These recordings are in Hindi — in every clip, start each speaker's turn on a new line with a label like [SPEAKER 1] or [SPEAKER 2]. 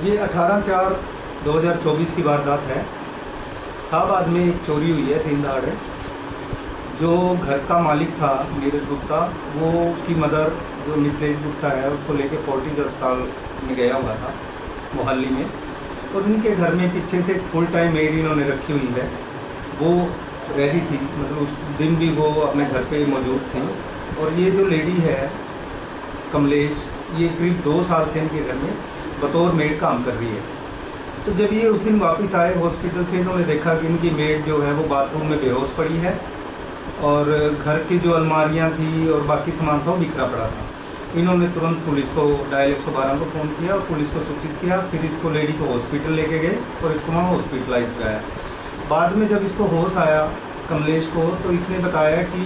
[SPEAKER 1] ये 18/4/2024 की वारदात है। शाहबाद में एक चोरी हुई है दिन दहाड़े। जो घर का मालिक था नीरज गुप्ता, वो उसकी मदर जो मिथिलेश गुप्ता है उसको लेके फोर्टिज अस्पताल में गया हुआ था मोहाली में, और उनके घर में पीछे से फुल टाइम मेड इन्होंने रखी हुई है। वो रह रही थी, मतलब उस दिन भी वो अपने घर पे मौजूद थी। और ये जो लेडी है कमलेश, ये करीब 2 साल से इनके घर में बतौर मेड काम कर रही है। तो जब ये उस दिन वापस आए हॉस्पिटल से, इन्होंने देखा कि इनकी मेड जो है वो बाथरूम में बेहोश पड़ी है और घर की जो अलमारियां थी और बाकी सामान था वो बिखरा पड़ा था। इन्होंने तुरंत पुलिस को डायल 112 को फ़ोन किया और पुलिस को सूचित किया। फिर इसको लेडी को हॉस्पिटल लेके गए और इसको वहाँ हॉस्पिटलाइज कराया। बाद में जब इसको होश आया कमलेश को, तो इसने बताया कि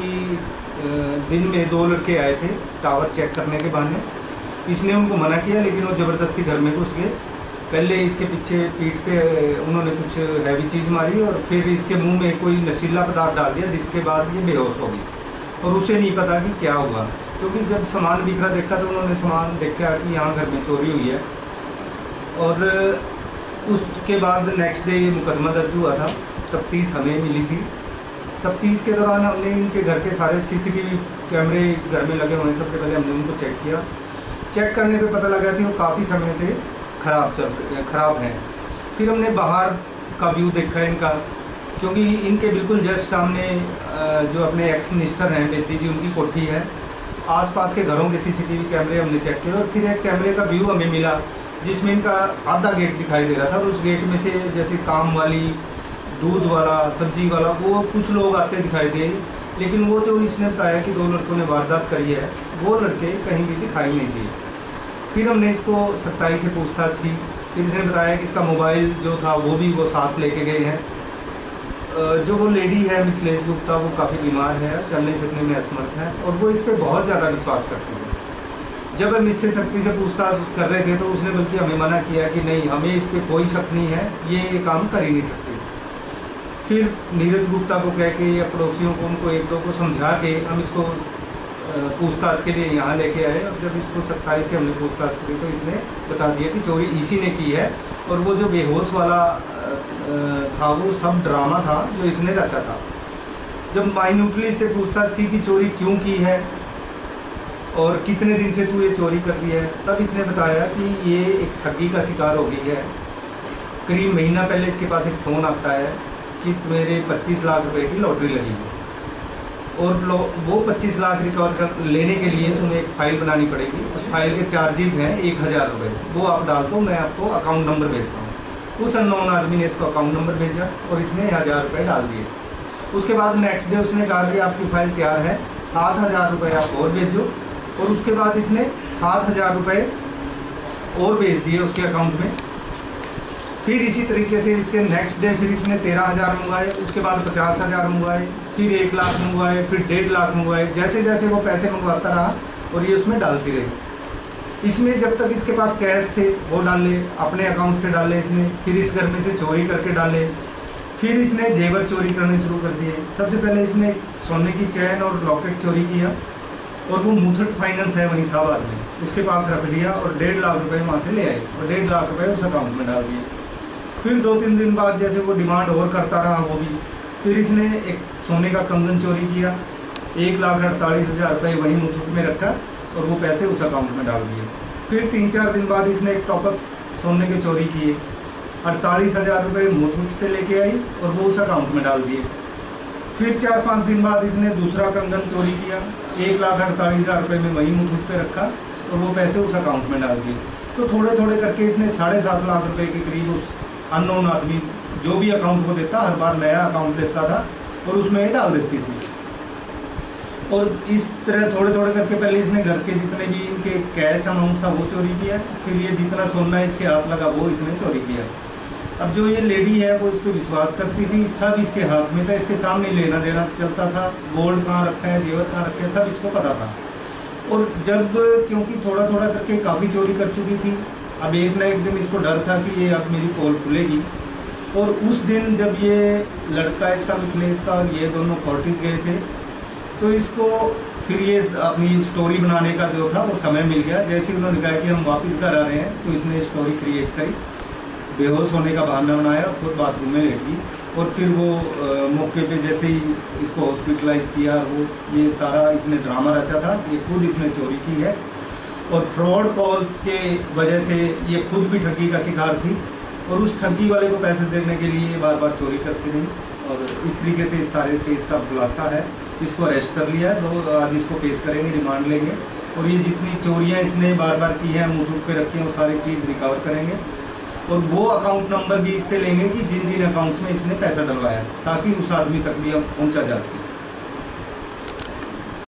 [SPEAKER 1] दिन में 2 लड़के आए थे टावर चेक करने के बहाने। इसने उनको मना किया, लेकिन वो ज़बरदस्ती घर में घुस गए। पहले इसके पीछे पीठ पे उन्होंने कुछ हैवी चीज़ मारी और फिर इसके मुंह में कोई नशीला पदार्थ डाल दिया, जिसके बाद ये बेहोश हो गई। और उसे नहीं पता कि क्या हुआ, क्योंकि जब सामान बिखरा देखा तो उन्होंने सामान देखा कि यहाँ घर में चोरी हुई है। और उसके बाद नेक्स्ट डे ये मुकदमा दर्ज हुआ था। तफ्तीश हमें मिली थी। तफ्तीश के दौरान हमने इनके घर के सारे CCTV कैमरे इस घर में लगे हुए हैं। सबसे पहले हमने उनको चेक किया। चेक करने पे पता लगा कि वो काफ़ी समय से ख़राब हैं। फिर हमने बाहर का व्यू देखा इनका, क्योंकि इनके बिल्कुल जस्ट सामने जो अपने एक्स मिनिस्टर हैं बेदी जी, उनकी कोठी है। आसपास के घरों के CCTV कैमरे हमने चेक किए और फिर एक कैमरे का व्यू हमें मिला जिसमें इनका आधा गेट दिखाई दे रहा था। और उस गेट में से जैसे काम वाली, दूध वाला, सब्जी वाला, वो कुछ लोग आते दिखाई दे। लेकिन वो जो इसने बताया कि 2 लड़कों ने वारदात करी है, वो लड़के कहीं भी दिखाई नहीं दिए। फिर हमने इसको सख्ताई से पूछताछ की। फिर इसने बताया कि इसका मोबाइल जो था वो भी वो साथ लेके गए हैं। जो वो लेडी है मिथिलेश गुप्ता, वो काफ़ी बीमार है, चलने फिरने में असमर्थ है और वो इस पर बहुत ज़्यादा विश्वास करती है। जब हम इससे सख्ती से पूछताछ कर रहे थे तो उसने बल्कि हमें मना किया कि नहीं, हमें इस पर कोई शक नहीं है, ये काम कर ही नहीं सकती। फिर नीरज गुप्ता को कह के या पड़ोसियों को, उनको 1-2 को समझा के हम इसको पूछताछ के लिए यहाँ लेके आए। और जब इसको सख्ताई से हमने पूछताछ करी तो इसने बता दिया कि चोरी इसी ने की है और वो जो बेहोश वाला था वो सब ड्रामा था जो इसने रचा था। जब माइन्यूटली से पूछताछ की कि चोरी क्यों की है और कितने दिन से तू ये चोरी कर रही है, तब इसने बताया कि ये एक ठगी का शिकार हो गई है। करीब महीना पहले इसके पास एक फ़ोन आता है कि मेरे 25 लाख रुपए की लॉटरी लगी है और वो 25 लाख रिकवर लेने के लिए तुम्हें एक फ़ाइल बनानी पड़ेगी। उस फाइल के चार्जेज हैं 1000 रुपये, वो आप डाल दो, मैं आपको अकाउंट नंबर भेजता हूँ। उस अननोन आदमी ने इसको अकाउंट नंबर भेजा और इसने 1000 रुपये डाल दिए। उसके बाद नेक्स्ट डे उसने कहा कि आपकी फ़ाइल तैयार है, 7000 रुपये आप और भेजो। और उसके बाद इसने 7000 रुपये और भेज दिए उसके अकाउंट में। फिर इसी तरीके से इसके नेक्स्ट डे फिर इसने 13,000 मंगवाए, उसके बाद 50,000 मंगवाए, फिर 1 लाख मंगवाए, फिर 1.5 लाख मंगवाए। जैसे जैसे वो पैसे मंगवाता रहा और ये उसमें डालती रही। इसमें जब तक इसके पास कैश थे वो डाले, अपने अकाउंट से डाले इसने, फिर इस घर में से चोरी करके डाले। फिर इसने जेवर चोरी करने शुरू कर दिए। सबसे पहले इसने सोने की चैन और लॉकेट चोरी किया और वो मुथूट फाइनेंस है वहीं शाहबाद में, उसके पास रख दिया और 1.5 लाख रुपये वहाँ से ले आए और 1.5 लाख रुपये उस अकाउंट में डाल दिए। फिर 2-3 दिन बाद जैसे वो डिमांड और करता रहा वो भी, फिर इसने एक सोने का कंगन चोरी किया, 1,48,000 रुपये वहीं मुथूट में रखा और वो पैसे उस अकाउंट में डाल दिए। फिर 3-4 दिन बाद इसने एक टॉपस सोने के चोरी किए, 48,000 रुपये मुथूट से लेके आई और वो उस अकाउंट में डाल दिए। फिर 4-5 दिन बाद इसने दूसरा कंगन चोरी किया, 1,48,000 रुपये में वहीं मुथूट पे रखा और वो पैसे उस अकाउंट में डाल दिए। तो थोड़े थोड़े करके इसने 7.5 लाख रुपये के करीब उस अननोन आदमी जो भी अकाउंट वो देता, हर बार नया अकाउंट देता था और उसमें डाल देती थी। और इस तरह थोड़े थोड़े करके पहले इसने घर के जितने भी इनके कैश अमाउंट था वो चोरी किया, फिर ये जितना सोना इसके हाथ लगा वो इसने चोरी किया। अब जो ये लेडी है वो इस पर विश्वास करती थी, सब इसके हाथ में था, इसके सामने लेना देना चलता था, गोल्ड कहाँ रखा है, जेवर कहाँ रखे हैं, सब इसको पता था। और जब क्योंकि थोड़ा थोड़ा करके काफ़ी चोरी कर चुकी थी, अब एक ना एक दिन इसको डर था कि ये अब मेरी पोल खुलेगी। और उस दिन जब ये लड़का इसका मिथिलेश का और ये दोनों फोर्टिस गए थे तो इसको फिर ये अपनी स्टोरी बनाने का जो था वो समय मिल गया। जैसे उन्होंने कहा कि हम वापस घर आ रहे हैं, तो इसने स्टोरी क्रिएट करी, बेहोश होने का बहाना बनाया, खुद बाथरूम में लेट गई। और फिर वो मौके पे जैसे ही इसको हॉस्पिटलाइज किया, वो ये सारा इसने ड्रामा रचा था, ये खुद इसने चोरी की है। और फ्रॉड कॉल्स के वजह से ये खुद भी ठगी का शिकार थी, और उस ठगी वाले को पैसे देने के लिए बार बार चोरी करती रही। और इस तरीके से इस सारे केस का खुलासा है। इसको अरेस्ट कर लिया है, तो आज इसको पेश करेंगे, रिमांड लेंगे। और ये जितनी चोरियां इसने बार बार की हैं, मुठूक पे रखी हैं, वो सारी चीज़ रिकवर करेंगे। और वो अकाउंट नंबर भी इससे लेंगे कि जिन जिन अकाउंट्स में इसने पैसा डलवाया, ताकि उस आदमी तक भी अब पहुँचा जा सके।